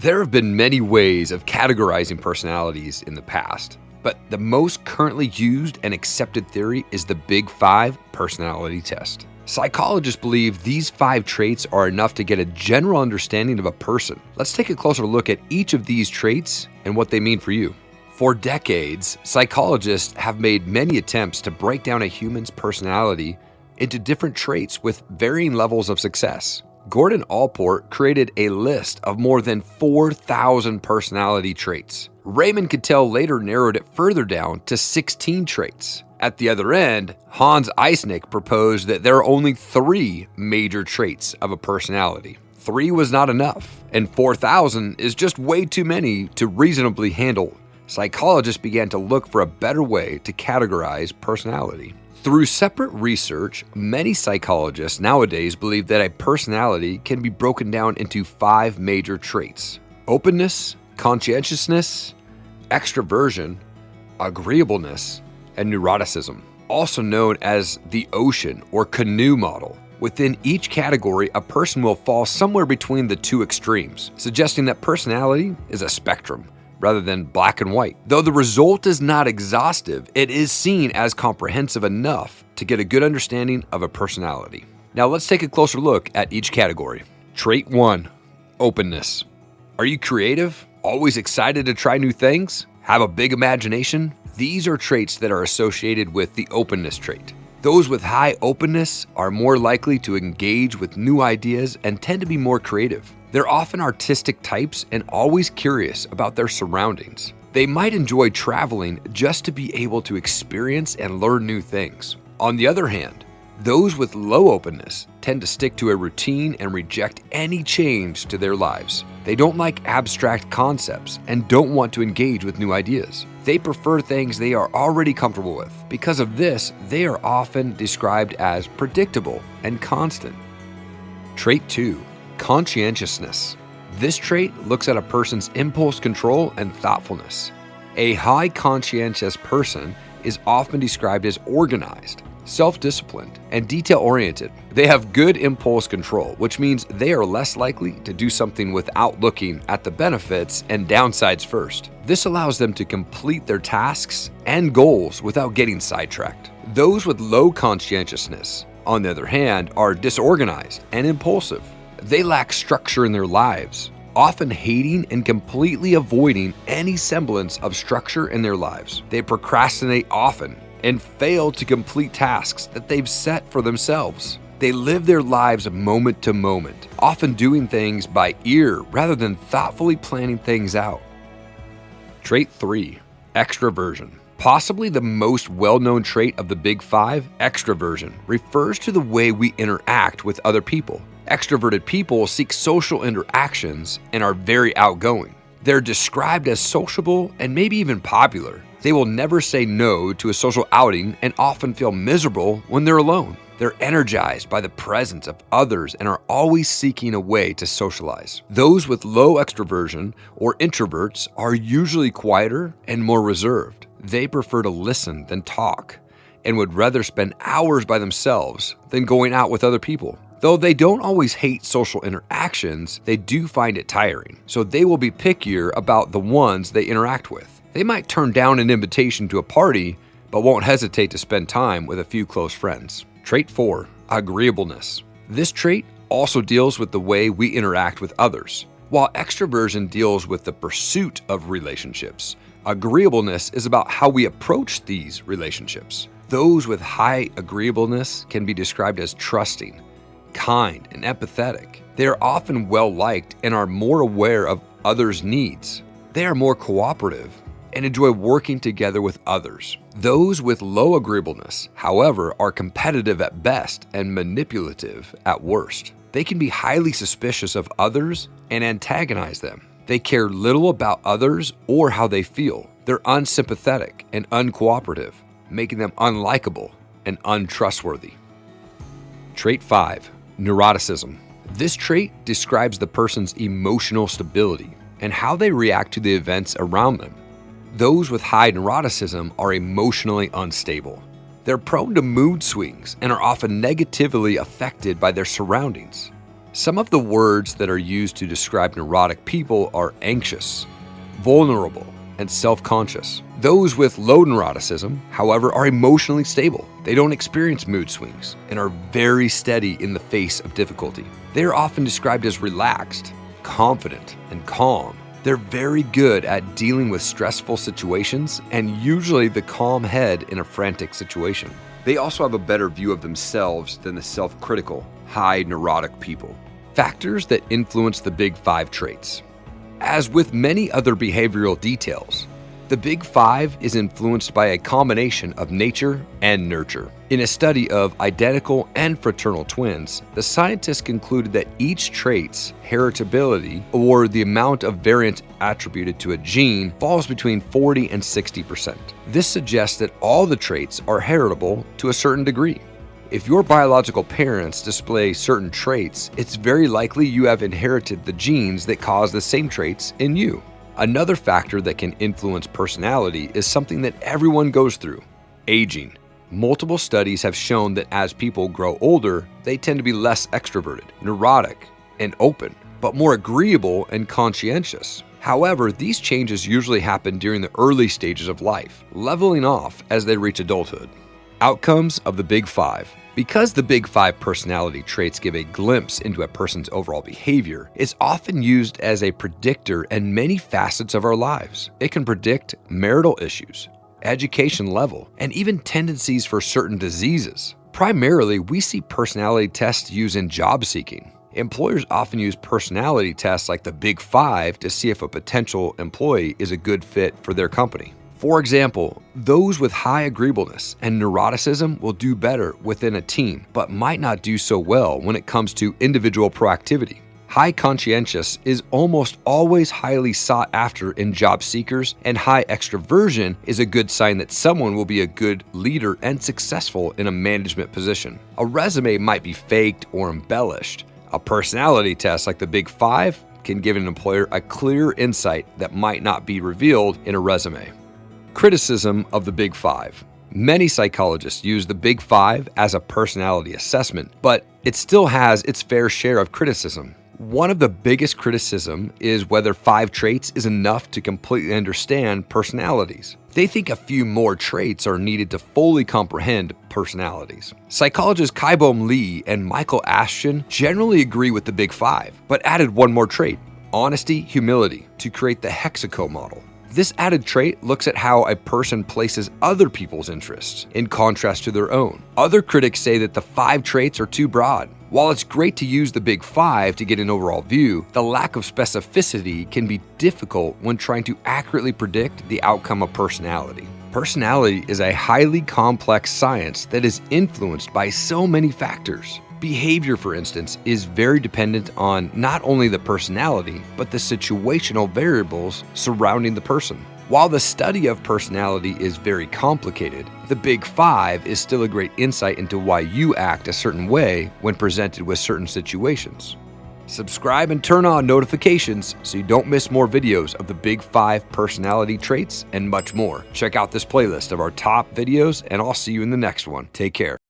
There have been many ways of categorizing personalities in the past, but the most currently used and accepted theory is the Big Five personality test. Psychologists believe these 5 traits are enough to get a general understanding of a person. Let's take a closer look at each of these traits and what they mean for you. For decades, psychologists have made many attempts to break down a human's personality into different traits with varying levels of success. Gordon Allport created a list of more than 4,000 personality traits. Raymond Cattell later narrowed it further down to 16 traits. At the other end, Hans Eisnick proposed that there are only 3 major traits of a personality. 3 was not enough, and 4,000 is just way too many to reasonably handle. Psychologists began to look for a better way to categorize personality. Through separate research, many psychologists nowadays believe that a personality can be broken down into 5 major traits: openness, conscientiousness, extraversion, agreeableness, and neuroticism, also known as the ocean or canoe model. Within each category, a person will fall somewhere between the 2 extremes, suggesting that personality is a spectrum rather than black and white. Though the result is not exhaustive, it is seen as comprehensive enough to get a good understanding of a personality. Now let's take a closer look at each category. Trait 1, openness. Are you creative? Always excited to try new things? Have a big imagination? These are traits that are associated with the openness trait. Those with high openness are more likely to engage with new ideas and tend to be more creative. They're often artistic types and always curious about their surroundings. They might enjoy traveling just to be able to experience and learn new things. On the other hand, those with low openness tend to stick to a routine and reject any change to their lives. They don't like abstract concepts and don't want to engage with new ideas. They prefer things they are already comfortable with. Because of this, they are often described as predictable and constant. Trait 2, conscientiousness. This trait looks at a person's impulse control and thoughtfulness. A high conscientious person is often described as organized, self-disciplined, and detail-oriented. They have good impulse control, which means they are less likely to do something without looking at the benefits and downsides first. This allows them to complete their tasks and goals without getting sidetracked. Those with low conscientiousness, on the other hand, are disorganized and impulsive. They lack structure in their lives, often hating and completely avoiding any semblance of structure in their lives. They procrastinate often and fail to complete tasks that they've set for themselves. They live their lives moment to moment, often doing things by ear rather than thoughtfully planning things out. Trait 3, extraversion. Possibly the most well-known trait of the Big Five, extraversion, refers to the way we interact with other people. Extroverted people seek social interactions and are very outgoing. They're described as sociable and maybe even popular. They will never say no to a social outing and often feel miserable when they're alone. They're energized by the presence of others and are always seeking a way to socialize. Those with low extroversion or introverts are usually quieter and more reserved. They prefer to listen than talk and would rather spend hours by themselves than going out with other people. Though they don't always hate social interactions, they do find it tiring, so they will be pickier about the ones they interact with. They might turn down an invitation to a party, but won't hesitate to spend time with a few close friends. Trait 4, agreeableness. This trait also deals with the way we interact with others. While extraversion deals with the pursuit of relationships, agreeableness is about how we approach these relationships. Those with high agreeableness can be described as trusting, kind, and empathetic. They are often well-liked and are more aware of others' needs. They are more cooperative and enjoy working together with others. Those with low agreeableness, however, are competitive at best and manipulative at worst. They can be highly suspicious of others and antagonize them. They care little about others or how they feel. They're unsympathetic and uncooperative, making them unlikable and untrustworthy. Trait 5, neuroticism. This trait describes the person's emotional stability and how they react to the events around them. Those with high neuroticism are emotionally unstable. They're prone to mood swings and are often negatively affected by their surroundings. Some of the words that are used to describe neurotic people are anxious, vulnerable, and self-conscious. Those with low neuroticism, however, are emotionally stable. They don't experience mood swings and are very steady in the face of difficulty. They are often described as relaxed, confident, and calm. They're very good at dealing with stressful situations and usually the calm head in a frantic situation. They also have a better view of themselves than the self-critical, high neurotic people. Factors that influence the Big Five traits. As with many other behavioral details, the Big Five is influenced by a combination of nature and nurture. In a study of identical and fraternal twins, the scientists concluded that each trait's heritability, or the amount of variance attributed to a gene, falls between 40 and 60%. This suggests that all the traits are heritable to a certain degree. If your biological parents display certain traits, it's very likely you have inherited the genes that cause the same traits in you. Another factor that can influence personality is something that everyone goes through: aging. Multiple studies have shown that as people grow older, they tend to be less extroverted, neurotic, and open, but more agreeable and conscientious. However, these changes usually happen during the early stages of life, leveling off as they reach adulthood. Outcomes of the Big Five. Because the Big Five personality traits give a glimpse into a person's overall behavior, it's often used as a predictor in many facets of our lives. It can predict marital issues, education level, and even tendencies for certain diseases. Primarily, we see personality tests used in job seeking. Employers often use personality tests like the Big Five to see if a potential employee is a good fit for their company. For example, those with high agreeableness and neuroticism will do better within a team, but might not do so well when it comes to individual proactivity. High conscientious is almost always highly sought after in job seekers, and high extraversion is a good sign that someone will be a good leader and successful in a management position. A resume might be faked or embellished. A personality test like the Big Five can give an employer a clear insight that might not be revealed in a resume. Criticism of the Big Five. Many psychologists use the Big Five as a personality assessment, but it still has its fair share of criticism. One of the biggest criticism is whether 5 traits is enough to completely understand personalities. They think a few more traits are needed to fully comprehend personalities. Psychologists Kai-Bohm Lee and Michael Ashton generally agree with the Big Five, but added one more trait: honesty, humility, to create the Hexaco model. This added trait looks at how a person places other people's interests in contrast to their own. Other critics say that the 5 traits are too broad. While it's great to use the Big Five to get an overall view, the lack of specificity can be difficult when trying to accurately predict the outcome of personality. Personality is a highly complex science that is influenced by so many factors. Behavior, for instance, is very dependent on not only the personality, but the situational variables surrounding the person. While the study of personality is very complicated, the Big Five is still a great insight into why you act a certain way when presented with certain situations. Subscribe and turn on notifications so you don't miss more videos of the Big Five personality traits and much more. Check out this playlist of our top videos, and I'll see you in the next one. Take care.